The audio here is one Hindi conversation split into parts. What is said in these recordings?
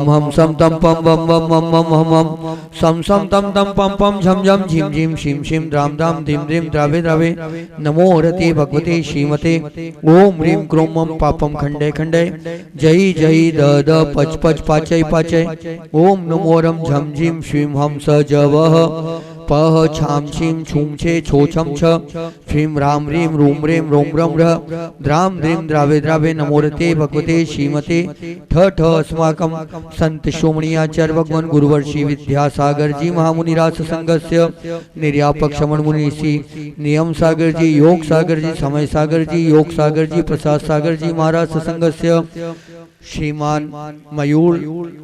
मम हम सम तम पम बम बम मम मम हम हम सम सम तम तम पम पम झम झम झिम झिम शिम शिम द्राम द्राम धिम धिम द्रावे द्रावे नमो रते भगवते श्रीमते ओम ह्रीं क्रोम मम पापम खंडे खंडे जय जय द द पच पच पाचय पाचय ओम नमो रम झम झिम श्रीम हम स जवः पह छाम छीम छूम छे छो छम छ श्रीम राम रीम रूम रेम रोम रम र द्राम द्रीम द्रावे द्रावे नमोरते भगवते श्रीमते ठ ठ अस्माकं संत शोमणीयाचार्य भगवान गुरुवर श्री विद्यासागर जी महामुनिराज संघस्य निर्यापक श्रमण मुनि ऋषि नियम सागर जी, योग सागर जी, समय सागर जी, योग सागर जी, प्रसाद सागर जी महाराज संघस्य श्रीमान मयूर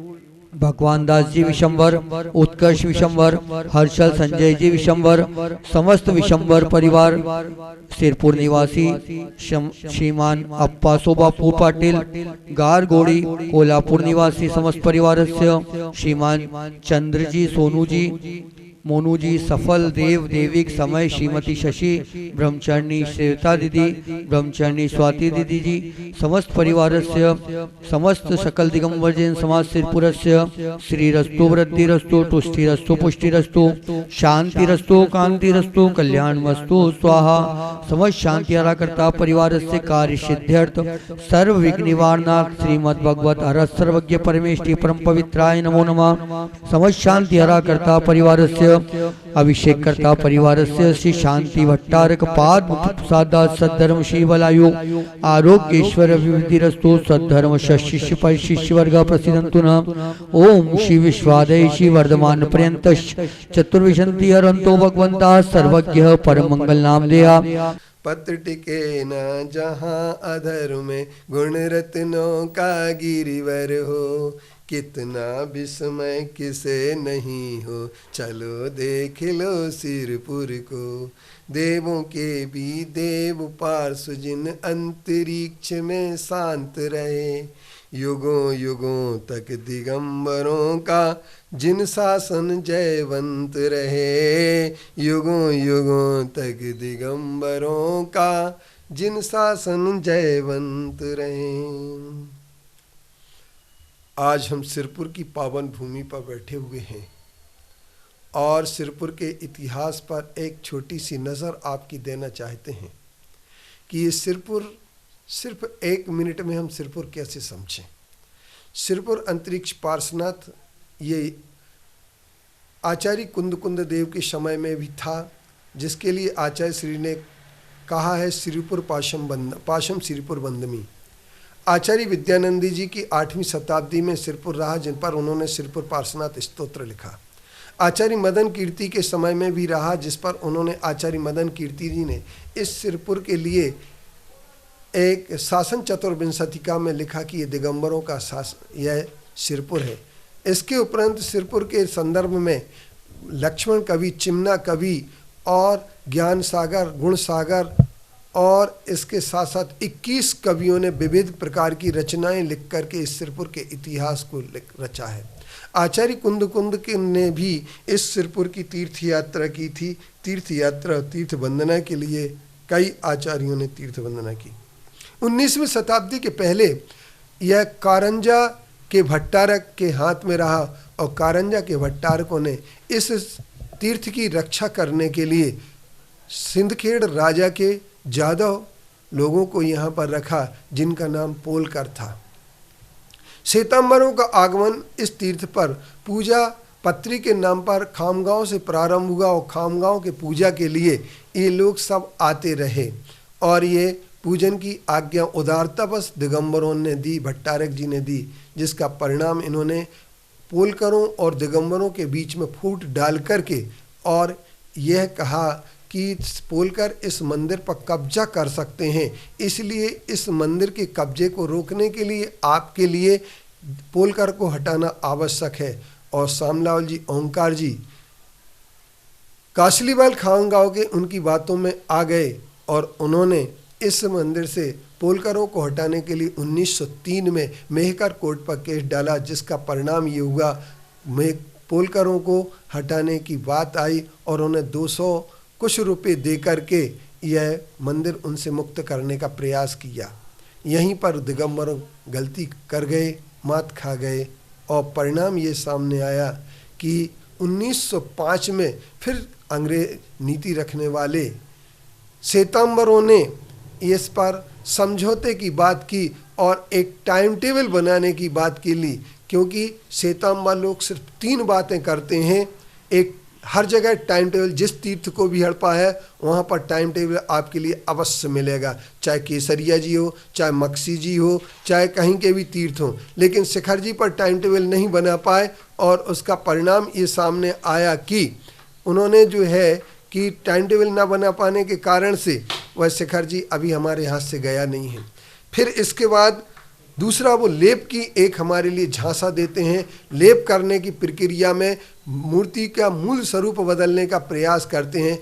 भगवान दास जी विशंबर, उत्कर्ष विशंबर, हर्षल संजय जी विशंबर, समस्त विशंबर परिवार, सिरपुर निवासी श्रीमान अप्पा सोबापू पाटिल, गारगोड़ी कोल्हापुर निवासी समस्त परिवार से श्रीमान चंद्र जी, सोनू जी, मोनू जी, सफल देव देविक समय श्रीमती शशि ब्रह्मचारिणी श्वेता दीदी, ब्रह्मचारिणी स्वाति दीदी जी, समस्त परिवार से समस्त सकल दिगंबर जैन समाज सिरपुर से श्री रस्तु वृद्धि रस्तु तुष्टि रस्तु पुष्टि रस्तु शांति रस्तु कांति रस्तु कल्याण वस्तु स्वाहा समस्त शांति आराकर्ता परिवार से कार्य सिद्ध्यर्थ सर्व विघ्न निवारणार्थ श्रीमद् भगवत हर सर्वज्ञ परमेष्टि परम पवित्राय नमो नमः। समस्त शांति आराकर्ता परिवार से अभिषेक करता परिवार से श्री शांति भट्टारक पाद प्रसादा सद्धर्म श्री बलायु आरोग्येश्वर अभिवृद्धि रस्तु सद्धर्म शिष्य पर शिष्य वर्ग प्रसिद्धंतु न ओम श्री विश्वादय श्री वर्धमान पर्यंत चतुर्विशंति हरंतो भगवंता सर्वज्ञ परम मंगल नाम देया। पत्र टिके न जहाँ अधर में गुण रत्नों का गिरिवर हो, कितना विस्मय किसे नहीं हो, चलो देख लो सिरपुर को। देवों के भी देव पार्श्व जिन अंतरिक्ष में शांत रहे, युगों युगों तक दिगंबरों का जिन शासन जयवंत रहे, युगों युगों तक दिगंबरों का जिन शासन जयवंत रहे। आज हम सिरपुर की पावन भूमि पर बैठे हुए हैं और सिरपुर के इतिहास पर एक छोटी सी नज़र आपकी देना चाहते हैं कि ये सिरपुर सिर्फ एक मिनट में हम सिरपुर कैसे समझें। सिरपुर अंतरिक्ष पार्श्वनाथ ये आचार्य कुंद देव के समय में भी था, जिसके लिए आचार्य श्री ने कहा है सिरपुर पाशम सिरपुर बंदमी। आचार्य विद्यानंदी जी की 8वीं शताब्दी में सिरपुर रहा, जिन पर उन्होंने सिरपुर पार्श्वनाथ स्तोत्र लिखा। आचार्य मदन कीर्ति के समय में भी रहा, जिस पर उन्होंने आचार्य मदन कीर्ति जी ने इस सिरपुर के लिए एक शासन चतुर्विंशतिका में लिखा कि ये दिगंबरों का शासन यह सिरपुर है। इसके उपरांत सिरपुर के संदर्भ में लक्ष्मण कवि, चिमना कवि और ज्ञान सागर, गुण सागर और इसके साथ साथ 21 कवियों ने विविध प्रकार की रचनाएं लिख करके इस सिरपुर के इतिहास को रचा है। आचार्य कुंद ने भी इस सिरपुर की तीर्थ यात्रा की थी। तीर्थ यात्रा, तीर्थ वंदना के लिए कई आचार्यों ने तीर्थ वंदना की। 19वीं शताब्दी के पहले यह कारंजा के भट्टारक के हाथ में रहा और कारंजा के भट्टारकों ने इस तीर्थ की रक्षा करने के लिए सिंधखेड़ राजा के जादव लोगों को यहाँ पर रखा, जिनका नाम पोलकर था। श्वेतांबरों का आगमन इस तीर्थ पर पूजा पत्री के नाम पर खामगांव से प्रारंभ हुआ और खामगांव के पूजा के लिए ये लोग सब आते रहे और ये पूजन की आज्ञा उदारतावश दिगंबरों ने दी, भट्टारक जी ने दी, जिसका परिणाम इन्होंने पोलकरों और दिगंबरों के बीच में फूट डाल करके और यह कहा कि पोलकर इस मंदिर पर कब्जा कर सकते हैं, इसलिए इस मंदिर के कब्जे को रोकने के लिए आपके लिए पोलकर को हटाना आवश्यक है। और शामलाल जी, ओंकार जी काशलीवाल खानगांव के उनकी बातों में आ गए और उन्होंने इस मंदिर से पोलकरों को हटाने के लिए 1903 में मेहकर कोर्ट पर केस डाला, जिसका परिणाम ये हुआ पोलकरों को हटाने की बात आई और उन्हें 200 कुछ रुपए दे करके यह मंदिर उनसे मुक्त करने का प्रयास किया। यहीं पर दिगंबर गलती कर गए, मात खा गए और परिणाम ये सामने आया कि 1905 में फिर अंग्रेज नीति रखने वाले श्वेतांबरों ने इस पर समझौते की बात की और एक टाइम टेबल बनाने की बात की ली, क्योंकि श्वेतांबर लोग सिर्फ 3 बातें करते हैं। एक, हर जगह टाइम टेबल, जिस तीर्थ को भी हड़पा है वहाँ पर टाइम टेबल आपके लिए अवश्य मिलेगा, चाहे केसरिया जी हो, चाहे मक्सी जी हो, चाहे कहीं के भी तीर्थ हो, लेकिन शिखर जी पर टाइम टेबल नहीं बना पाए और उसका परिणाम ये सामने आया कि उन्होंने जो है कि टाइम टेबल ना बना पाने के कारण से वह शिखर जी अभी हमारे हाथ से गया नहीं है। फिर इसके बाद दूसरा, वो लेप की एक हमारे लिए झांसा देते हैं। लेप करने की प्रक्रिया में मूर्ति का मूल स्वरूप बदलने का प्रयास करते हैं।